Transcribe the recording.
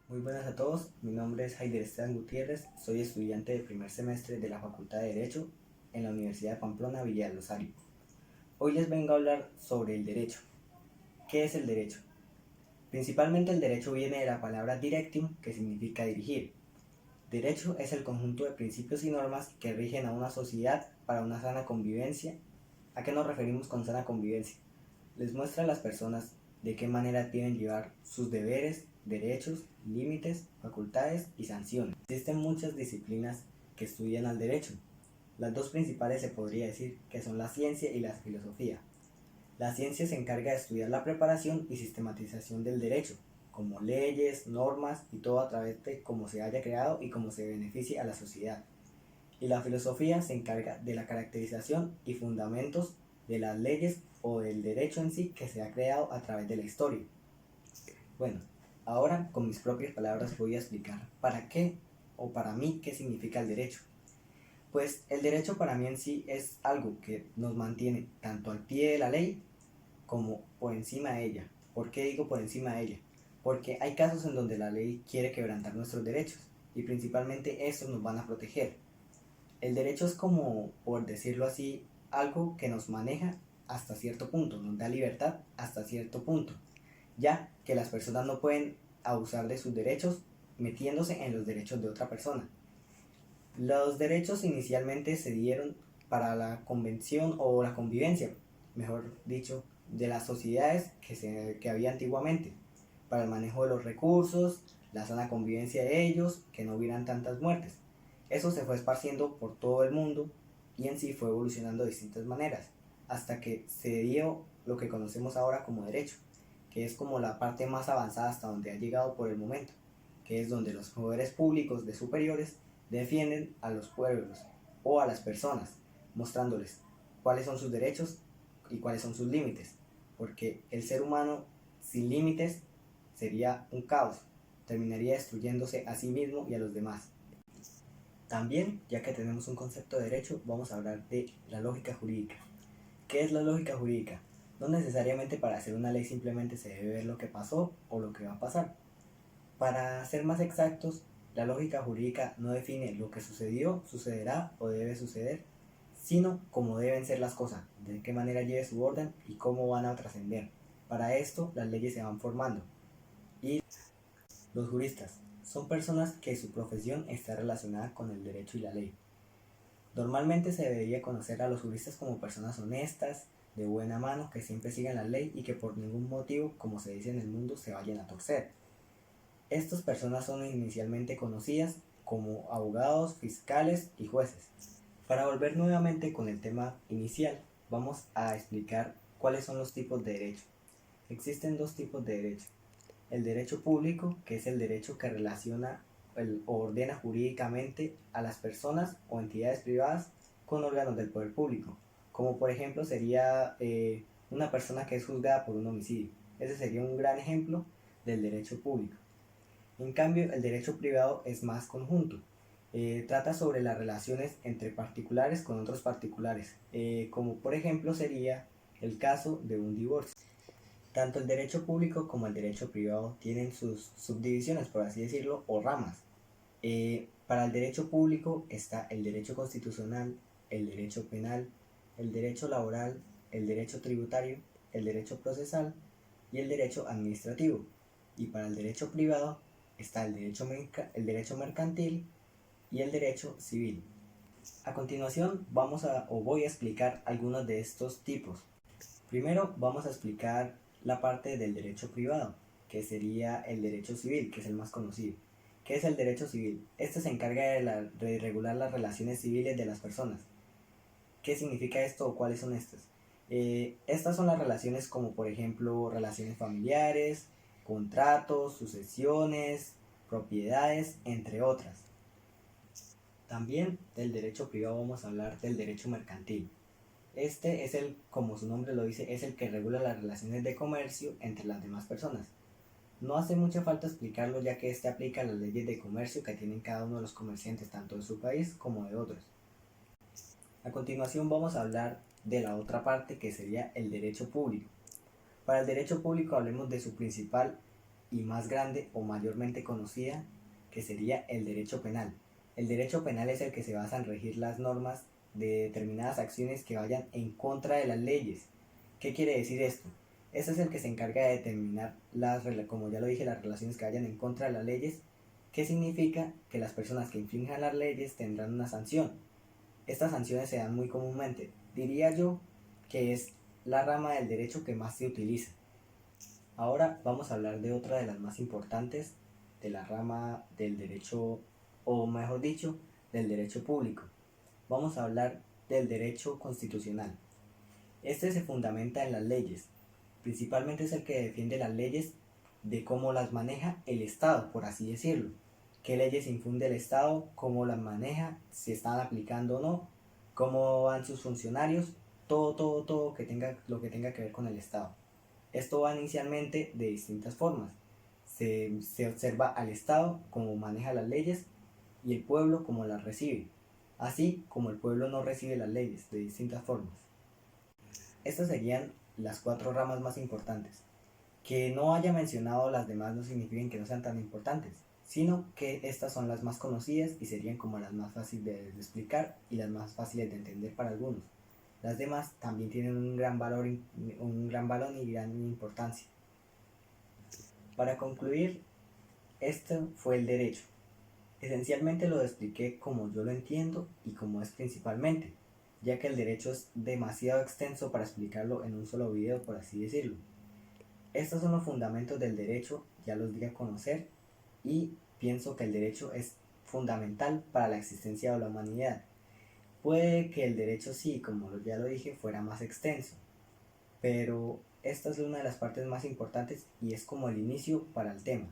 Muy buenas a todos, mi nombre es Haider Esteban Gutiérrez, soy estudiante de primer semestre de la Facultad de Derecho en la Universidad de Pamplona, Villa del Rosario. Hoy les vengo a hablar sobre el derecho. ¿Qué es el derecho? Principalmente el derecho viene de la palabra directium, que significa dirigir. Derecho es el conjunto de principios y normas que rigen a una sociedad para una sana convivencia. ¿A qué nos referimos con sana convivencia? Les muestra a las personas de qué manera deben llevar sus deberes, derechos, límites, facultades y sanciones. Existen muchas disciplinas que estudian al derecho. Las dos principales se podría decir que son la ciencia y la filosofía. La ciencia se encarga de estudiar la preparación y sistematización del derecho, como leyes, normas y todo a través de cómo se haya creado y cómo se beneficie a la sociedad. Y la filosofía se encarga de la caracterización y fundamentos de las leyes o del derecho en sí que se ha creado a través de la historia. Bueno, ahora con mis propias palabras voy a explicar para qué o para mí qué significa el derecho. Pues el derecho para mí en sí es algo que nos mantiene tanto al pie de la ley como por encima de ella. ¿Por qué digo por encima de ella? Porque hay casos en donde la ley quiere quebrantar nuestros derechos y principalmente estos nos van a proteger. El derecho es como, por decirlo así, algo que nos maneja hasta cierto punto, nos da libertad hasta cierto punto, ya que las personas no pueden abusar de sus derechos metiéndose en los derechos de otra persona. Los derechos inicialmente se dieron para la convención o la convivencia, mejor dicho, de las sociedades que había antiguamente, para el manejo de los recursos, la sana convivencia de ellos, que no hubieran tantas muertes. Eso se fue esparciendo por todo el mundo y en sí fue evolucionando de distintas maneras, hasta que se dio lo que conocemos ahora como derecho, que es como la parte más avanzada hasta donde ha llegado por el momento, que es donde los poderes públicos de superiores defienden a los pueblos o a las personas, mostrándoles cuáles son sus derechos y cuáles son sus límites, porque el ser humano sin límites sería un caos, terminaría destruyéndose a sí mismo y a los demás. También, ya que tenemos un concepto de derecho, vamos a hablar de la lógica jurídica. ¿Qué es la lógica jurídica? No necesariamente para hacer una ley simplemente se debe ver lo que pasó o lo que va a pasar. Para ser más exactos, la lógica jurídica no define lo que sucedió, sucederá o debe suceder, sino cómo deben ser las cosas, de qué manera lleve su orden y cómo van a trascender. Para esto, las leyes se van formando. Y los juristas son personas que su profesión está relacionada con el derecho y la ley. Normalmente se debería conocer a los juristas como personas honestas, de buena mano, que siempre siguen la ley y que por ningún motivo, como se dice en el mundo, se vayan a torcer. Estas personas son inicialmente conocidas como abogados, fiscales y jueces. Para volver nuevamente con el tema inicial, vamos a explicar cuáles son los tipos de derecho. Existen dos tipos de derecho. El derecho público, que es el derecho que relaciona o ordena jurídicamente a las personas o entidades privadas con órganos del poder público, como por ejemplo sería una persona que es juzgada por un homicidio. Ese sería un gran ejemplo del derecho público. En cambio, el derecho privado es más conjunto. Trata sobre las relaciones entre particulares con otros particulares, como por ejemplo sería el caso de un divorcio. Tanto el derecho público como el derecho privado tienen sus subdivisiones, por así decirlo, o ramas. Para el derecho público está el derecho constitucional, el derecho penal, el derecho laboral, el derecho tributario, el derecho procesal y el derecho administrativo. Y para el derecho privado está el derecho mercantil y el derecho civil. A continuación voy a explicar algunos de estos tipos. Primero vamos a explicar la parte del derecho privado, que sería el derecho civil, que es el más conocido. ¿Qué es el derecho civil? Este se encarga de regular las relaciones civiles de las personas. ¿Qué significa esto o cuáles son estas? Estas son las relaciones como por ejemplo relaciones familiares, contratos, sucesiones, propiedades, entre otras. También del derecho privado vamos a hablar del derecho mercantil. Este es como su nombre lo dice, es el que regula las relaciones de comercio entre las demás personas. No hace mucha falta explicarlo ya que este aplica a las leyes de comercio que tienen cada uno de los comerciantes tanto de su país como de otros. A continuación vamos a hablar de la otra parte que sería el derecho público. Para el derecho público hablemos de su principal y más grande o mayormente conocida, que sería el derecho penal. El derecho penal es el que se basa en regir las normas de determinadas acciones que vayan en contra de las leyes. ¿Qué quiere decir esto? Este es el que se encarga de determinar como ya lo dije, las relaciones que vayan en contra de las leyes, que significa que las personas que infrinjan las leyes tendrán una sanción. Estas sanciones se dan muy comúnmente. Diría yo que es la rama del derecho que más se utiliza. Ahora vamos a hablar de otra de las más importantes de la rama del derecho, o mejor dicho, del derecho público. Vamos a hablar del derecho constitucional. Este se fundamenta en las leyes. Principalmente es el que defiende las leyes de cómo las maneja el Estado, por así decirlo. Qué leyes infunde el Estado, cómo las maneja, si están aplicando o no, cómo van sus funcionarios, todo lo que tenga que ver con el Estado. Esto va inicialmente de distintas formas. Se observa al Estado cómo maneja las leyes y el pueblo cómo las recibe, así como el pueblo no recibe las leyes de distintas formas. Estas serían las 4 ramas más importantes. Que no haya mencionado las demás no significa que no sean tan importantes, sino que estas son las más conocidas y serían como las más fáciles de explicar y las más fáciles de entender para algunos. Las demás también tienen un gran valor y gran importancia. Para concluir, esto fue el derecho. Esencialmente lo expliqué como yo lo entiendo y como es principalmente, ya que el derecho es demasiado extenso para explicarlo en un solo video, por así decirlo. Estos son los fundamentos del derecho, ya los di a conocer y pienso que el derecho es fundamental para la existencia de la humanidad. Puede que el derecho sí, como ya lo dije, fuera más extenso, pero esta es una de las partes más importantes y es como el inicio para el tema.